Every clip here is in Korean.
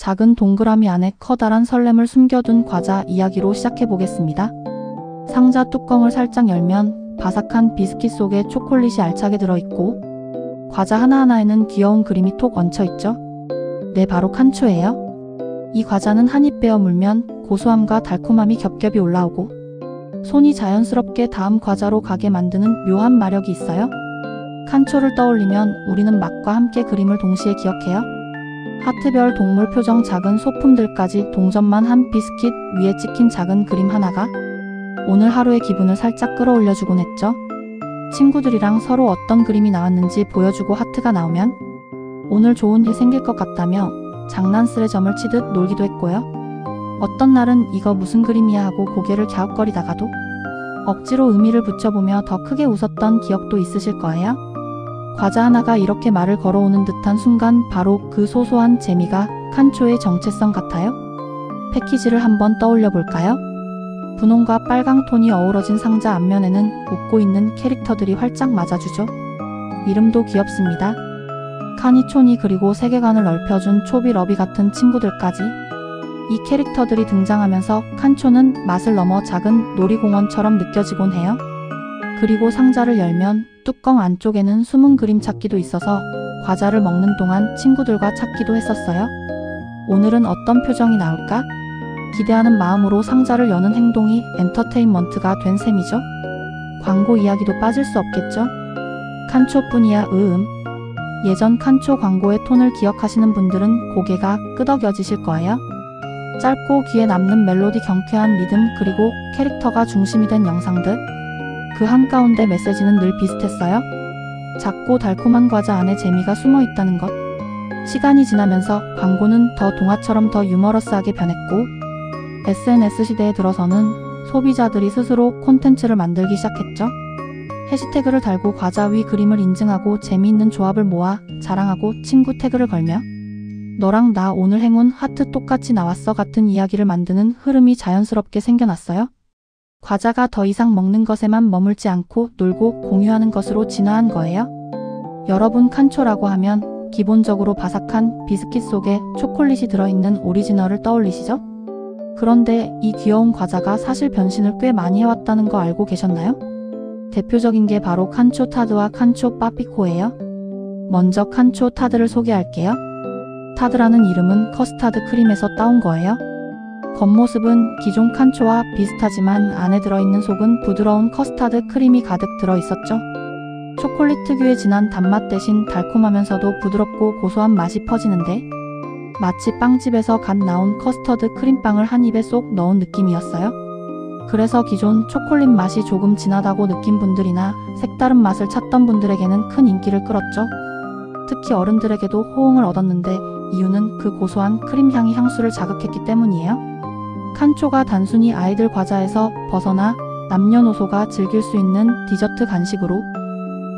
작은 동그라미 안에 커다란 설렘을 숨겨둔 과자 이야기로 시작해보겠습니다. 상자 뚜껑을 살짝 열면 바삭한 비스킷 속에 초콜릿이 알차게 들어있고 과자 하나하나에는 귀여운 그림이 톡 얹혀있죠. 네, 바로 칸초예요. 이 과자는 한 입 베어 물면 고소함과 달콤함이 겹겹이 올라오고 손이 자연스럽게 다음 과자로 가게 만드는 묘한 마력이 있어요. 칸초를 떠올리면 우리는 맛과 함께 그림을 동시에 기억해요. 하트별 동물 표정, 작은 소품들까지 동전만 한 비스킷 위에 찍힌 작은 그림 하나가 오늘 하루의 기분을 살짝 끌어올려주곤 했죠. 친구들이랑 서로 어떤 그림이 나왔는지 보여주고 하트가 나오면 오늘 좋은 일 생길 것 같다며 장난스레 점을 치듯 놀기도 했고요. 어떤 날은 이거 무슨 그림이야 하고 고개를 갸웃거리다가도 억지로 의미를 붙여보며 더 크게 웃었던 기억도 있으실 거예요. 과자 하나가 이렇게 말을 걸어오는 듯한 순간, 바로 그 소소한 재미가 칸초의 정체성 같아요. 패키지를 한번 떠올려 볼까요? 분홍과 빨강 톤이 어우러진 상자 앞면에는 웃고 있는 캐릭터들이 활짝 맞아주죠. 이름도 귀엽습니다. 카니초니, 그리고 세계관을 넓혀준 초비러비 같은 친구들까지. 이 캐릭터들이 등장하면서 칸초는 맛을 넘어 작은 놀이공원처럼 느껴지곤 해요. 그리고 상자를 열면 뚜껑 안쪽에는 숨은 그림 찾기도 있어서 과자를 먹는 동안 친구들과 찾기도 했었어요. 오늘은 어떤 표정이 나올까? 기대하는 마음으로 상자를 여는 행동이 엔터테인먼트가 된 셈이죠. 광고 이야기도 빠질 수 없겠죠. 칸초뿐이야. 예전 칸초 광고의 톤을 기억하시는 분들은 고개가 끄덕여지실 거예요. 짧고 귀에 남는 멜로디, 경쾌한 리듬, 그리고 캐릭터가 중심이 된 영상들. 그 한가운데 메시지는 늘 비슷했어요. 작고 달콤한 과자 안에 재미가 숨어 있다는 것. 시간이 지나면서 광고는 더 동화처럼 더 유머러스하게 변했고, SNS 시대에 들어서는 소비자들이 스스로 콘텐츠를 만들기 시작했죠. 해시태그를 달고 과자 위 그림을 인증하고 재미있는 조합을 모아 자랑하고 친구 태그를 걸며 너랑 나 오늘 행운 하트 똑같이 나왔어 같은 이야기를 만드는 흐름이 자연스럽게 생겨났어요. 과자가 더 이상 먹는 것에만 머물지 않고 놀고 공유하는 것으로 진화한 거예요. 여러분, 칸초라고 하면 기본적으로 바삭한 비스킷 속에 초콜릿이 들어있는 오리지널을 떠올리시죠? 그런데 이 귀여운 과자가 사실 변신을 꽤 많이 해왔다는 거 알고 계셨나요? 대표적인 게 바로 칸초 타드와 칸초 빠삐코예요. 먼저 칸초 타드를 소개할게요. 타드라는 이름은 커스타드 크림에서 따온 거예요. 겉모습은 기존 칸초와 비슷하지만 안에 들어있는 속은 부드러운 커스타드 크림이 가득 들어있었죠. 초콜릿 특유의 진한 단맛 대신 달콤하면서도 부드럽고 고소한 맛이 퍼지는데 마치 빵집에서 갓 나온 커스터드 크림빵을 한 입에 쏙 넣은 느낌이었어요. 그래서 기존 초콜릿 맛이 조금 진하다고 느낀 분들이나 색다른 맛을 찾던 분들에게는 큰 인기를 끌었죠. 특히 어른들에게도 호응을 얻었는데 이유는 그 고소한 크림 향이 향수를 자극했기 때문이에요. 칸초가 단순히 아이들 과자에서 벗어나 남녀노소가 즐길 수 있는 디저트 간식으로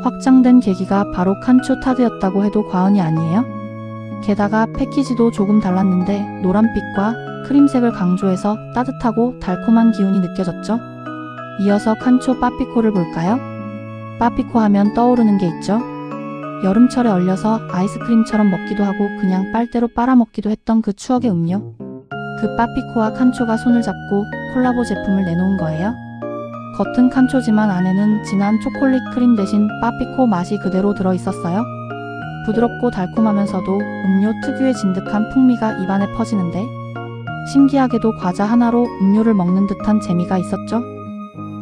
확장된 계기가 바로 칸초 타드였다고 해도 과언이 아니에요. 게다가 패키지도 조금 달랐는데 노란빛과 크림색을 강조해서 따뜻하고 달콤한 기운이 느껴졌죠. 이어서 칸초 빠삐코를 볼까요? 빠삐코 하면 떠오르는 게 있죠. 여름철에 얼려서 아이스크림처럼 먹기도 하고 그냥 빨대로 빨아먹기도 했던 그 추억의 음료. 그 빠삐코와 칸초가 손을 잡고 콜라보 제품을 내놓은 거예요. 겉은 칸초지만 안에는 진한 초콜릿 크림 대신 빠삐코 맛이 그대로 들어있었어요. 부드럽고 달콤하면서도 음료 특유의 진득한 풍미가 입안에 퍼지는데 신기하게도 과자 하나로 음료를 먹는 듯한 재미가 있었죠.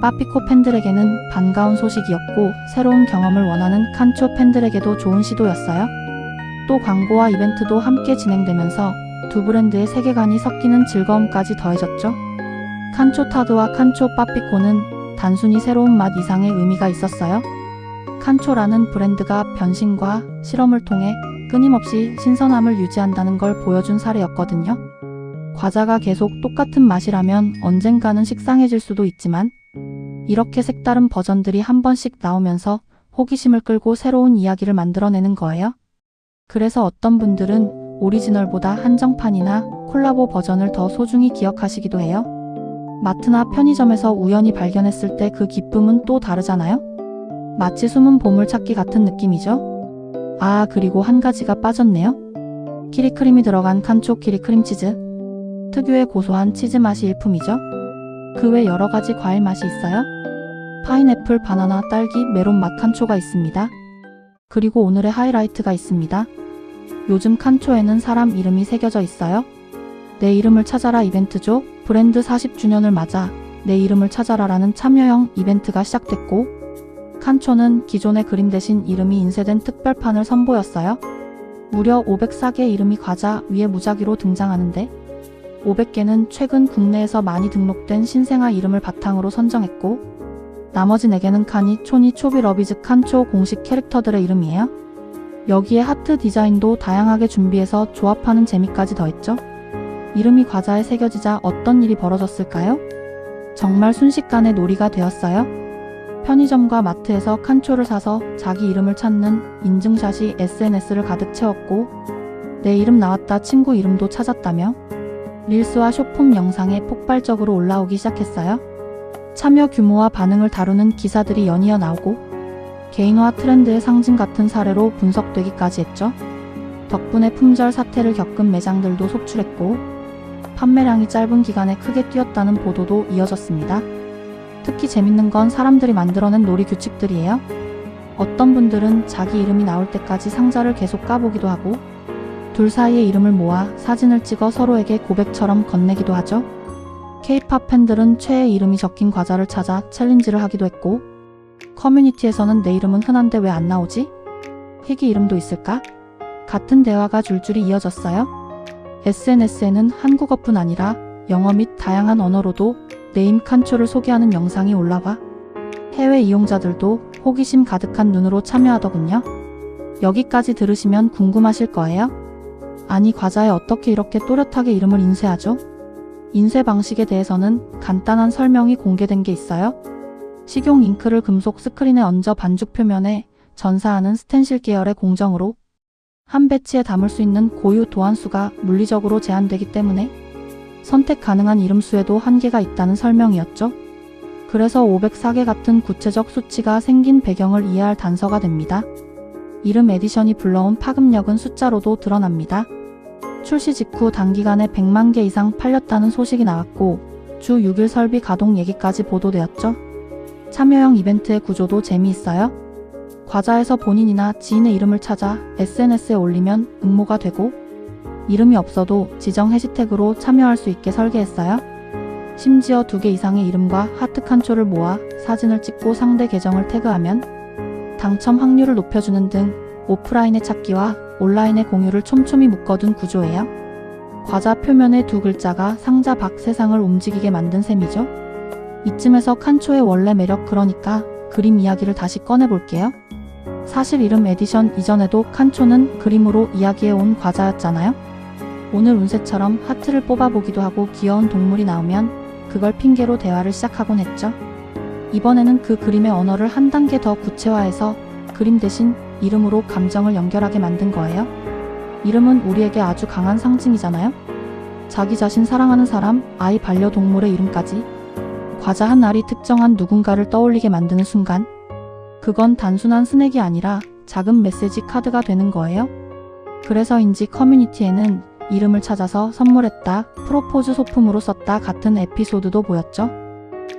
빠삐코 팬들에게는 반가운 소식이었고 새로운 경험을 원하는 칸초 팬들에게도 좋은 시도였어요. 또 광고와 이벤트도 함께 진행되면서 두 브랜드의 세계관이 섞이는 즐거움까지 더해졌죠. 칸초 타드와 칸초 빠삐코는 단순히 새로운 맛 이상의 의미가 있었어요. 칸초라는 브랜드가 변신과 실험을 통해 끊임없이 신선함을 유지한다는 걸 보여준 사례였거든요. 과자가 계속 똑같은 맛이라면 언젠가는 식상해질 수도 있지만 이렇게 색다른 버전들이 한 번씩 나오면서 호기심을 끌고 새로운 이야기를 만들어내는 거예요. 그래서 어떤 분들은 오리지널보다 한정판이나 콜라보 버전을 더 소중히 기억하시기도 해요. 마트나 편의점에서 우연히 발견했을 때 그 기쁨은 또 다르잖아요? 마치 숨은 보물찾기 같은 느낌이죠? 아, 그리고 한 가지가 빠졌네요. 키리크림이 들어간 칸초 키리크림치즈. 특유의 고소한 치즈 맛이 일품이죠. 그 외 여러 가지 과일 맛이 있어요. 파인애플, 바나나, 딸기, 메론 맛 칸초가 있습니다. 그리고 오늘의 하이라이트가 있습니다. 요즘 칸초에는 사람 이름이 새겨져 있어요. 내 이름을 찾아라 이벤트죠. 브랜드 40주년을 맞아 내 이름을 찾아라라는 참여형 이벤트가 시작됐고, 칸초는 기존의 그림 대신 이름이 인쇄된 특별판을 선보였어요. 무려 504개 이름이 과자 위에 무작위로 등장하는데, 500개는 최근 국내에서 많이 등록된 신생아 이름을 바탕으로 선정했고, 나머지 4개는 카니, 초니, 초비, 러비즈, 칸초 공식 캐릭터들의 이름이에요. 여기에 하트 디자인도 다양하게 준비해서 조합하는 재미까지 더했죠. 이름이 과자에 새겨지자 어떤 일이 벌어졌을까요? 정말 순식간에 놀이가 되었어요. 편의점과 마트에서 칸초를 사서 자기 이름을 찾는 인증샷이 SNS를 가득 채웠고, 내 이름 나왔다, 친구 이름도 찾았다며 릴스와 쇼폼 영상에 폭발적으로 올라오기 시작했어요. 참여 규모와 반응을 다루는 기사들이 연이어 나오고, 개인화 트렌드의 상징 같은 사례로 분석되기까지 했죠. 덕분에 품절 사태를 겪은 매장들도 속출했고, 판매량이 짧은 기간에 크게 뛰었다는 보도도 이어졌습니다. 특히 재밌는 건 사람들이 만들어낸 놀이 규칙들이에요. 어떤 분들은 자기 이름이 나올 때까지 상자를 계속 까보기도 하고, 둘 사이의 이름을 모아 사진을 찍어 서로에게 고백처럼 건네기도 하죠. K-팝 팬들은 최애 이름이 적힌 과자를 찾아 챌린지를 하기도 했고, 커뮤니티에서는 내 이름은 흔한데 왜 안 나오지? 희귀 이름도 있을까? 같은 대화가 줄줄이 이어졌어요. SNS에는 한국어뿐 아니라 영어 및 다양한 언어로도 네임 칸초를 소개하는 영상이 올라와 해외 이용자들도 호기심 가득한 눈으로 참여하더군요. 여기까지 들으시면 궁금하실 거예요. 아니, 과자에 어떻게 이렇게 또렷하게 이름을 인쇄하죠? 인쇄 방식에 대해서는 간단한 설명이 공개된 게 있어요. 식용 잉크를 금속 스크린에 얹어 반죽 표면에 전사하는 스텐실 계열의 공정으로 한 배치에 담을 수 있는 고유 도안수가 물리적으로 제한되기 때문에 선택 가능한 이름 수에도 한계가 있다는 설명이었죠. 그래서 504개 같은 구체적 수치가 생긴 배경을 이해할 단서가 됩니다. 이름 에디션이 불러온 파급력은 숫자로도 드러납니다. 출시 직후 단기간에 100만 개 이상 팔렸다는 소식이 나왔고, 주 6일 설비 가동 얘기까지 보도되었죠. 참여형 이벤트의 구조도 재미있어요. 과자에서 본인이나 지인의 이름을 찾아 SNS에 올리면 응모가 되고, 이름이 없어도 지정 해시태그로 참여할 수 있게 설계했어요. 심지어 2개 이상의 이름과 하트 칸초를 모아 사진을 찍고 상대 계정을 태그하면 당첨 확률을 높여주는 등 오프라인의 찾기와 온라인의 공유를 촘촘히 묶어둔 구조예요. 과자 표면의 2글자가 상자 밖 세상을 움직이게 만든 셈이죠. 이쯤에서 칸초의 원래 매력, 그러니까 그림 이야기를 다시 꺼내볼게요. 사실 이름 에디션 이전에도 칸초는 그림으로 이야기해온 과자였잖아요. 오늘 운세처럼 하트를 뽑아보기도 하고 귀여운 동물이 나오면 그걸 핑계로 대화를 시작하곤 했죠. 이번에는 그 그림의 언어를 한 단계 더 구체화해서 그림 대신 이름으로 감정을 연결하게 만든 거예요. 이름은 우리에게 아주 강한 상징이잖아요. 자기 자신, 사랑하는 사람, 아이, 반려동물의 이름까지. 과자 한 알이 특정한 누군가를 떠올리게 만드는 순간, 그건 단순한 스낵이 아니라 작은 메시지 카드가 되는 거예요. 그래서인지 커뮤니티에는 이름을 찾아서 선물했다, 프로포즈 소품으로 썼다 같은 에피소드도 보였죠.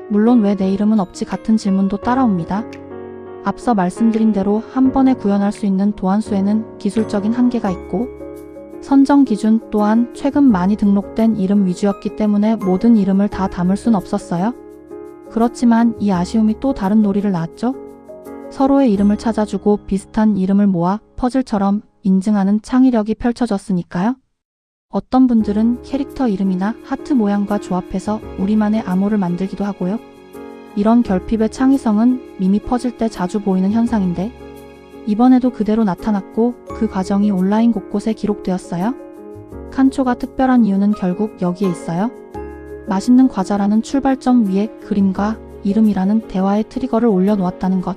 물론 왜 내 이름은 없지 같은 질문도 따라옵니다. 앞서 말씀드린 대로 한 번에 구현할 수 있는 도안수에는 기술적인 한계가 있고, 선정 기준 또한 최근 많이 등록된 이름 위주였기 때문에 모든 이름을 다 담을 순 없었어요. 그렇지만 이 아쉬움이 또 다른 놀이를 낳았죠. 서로의 이름을 찾아주고 비슷한 이름을 모아 퍼즐처럼 인증하는 창의력이 펼쳐졌으니까요. 어떤 분들은 캐릭터 이름이나 하트 모양과 조합해서 우리만의 암호를 만들기도 하고요. 이런 결핍의 창의성은 미미 퍼즐 때 자주 보이는 현상인데, 이번에도 그대로 나타났고 그 과정이 온라인 곳곳에 기록되었어요. 칸초가 특별한 이유는 결국 여기에 있어요. 맛있는 과자라는 출발점 위에 그림과 이름이라는 대화의 트리거를 올려놓았다는 것.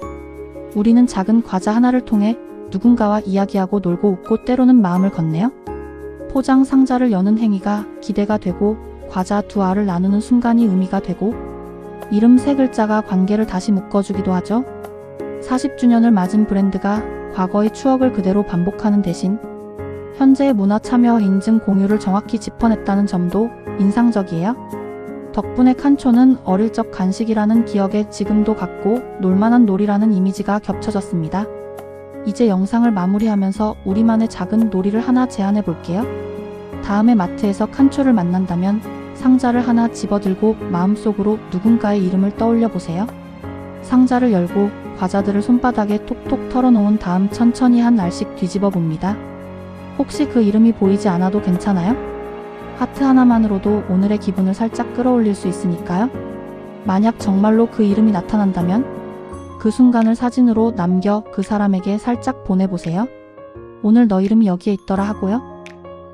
우리는 작은 과자 하나를 통해 누군가와 이야기하고 놀고 웃고 때로는 마음을 건네요. 포장 상자를 여는 행위가 기대가 되고, 과자 2알을 나누는 순간이 의미가 되고, 이름 3글자가 관계를 다시 묶어주기도 하죠. 40주년을 맞은 브랜드가 과거의 추억을 그대로 반복하는 대신 현재의 문화 참여 인증 공유를 정확히 짚어냈다는 점도 인상적이에요. 덕분에 칸초는 어릴 적 간식이라는 기억에 지금도 갖고 놀만한 놀이라는 이미지가 겹쳐졌습니다. 이제 영상을 마무리하면서 우리만의 작은 놀이를 하나 제안해 볼게요. 다음에 마트에서 칸초를 만난다면 상자를 하나 집어들고 마음속으로 누군가의 이름을 떠올려 보세요. 상자를 열고 과자들을 손바닥에 톡톡 털어놓은 다음 천천히 한 알씩 뒤집어 봅니다. 혹시 그 이름이 보이지 않아도 괜찮아요? 하트 하나만으로도 오늘의 기분을 살짝 끌어올릴 수 있으니까요. 만약 정말로 그 이름이 나타난다면 그 순간을 사진으로 남겨 그 사람에게 살짝 보내보세요. 오늘 너 이름이 여기에 있더라 하고요.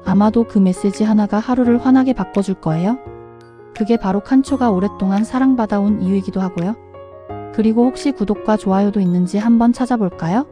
아마도 그 메시지 하나가 하루를 환하게 바꿔줄 거예요. 그게 바로 칸초가 오랫동안 사랑받아온 이유이기도 하고요. 그리고 혹시 구독과 좋아요도 있는지 한번 찾아볼까요?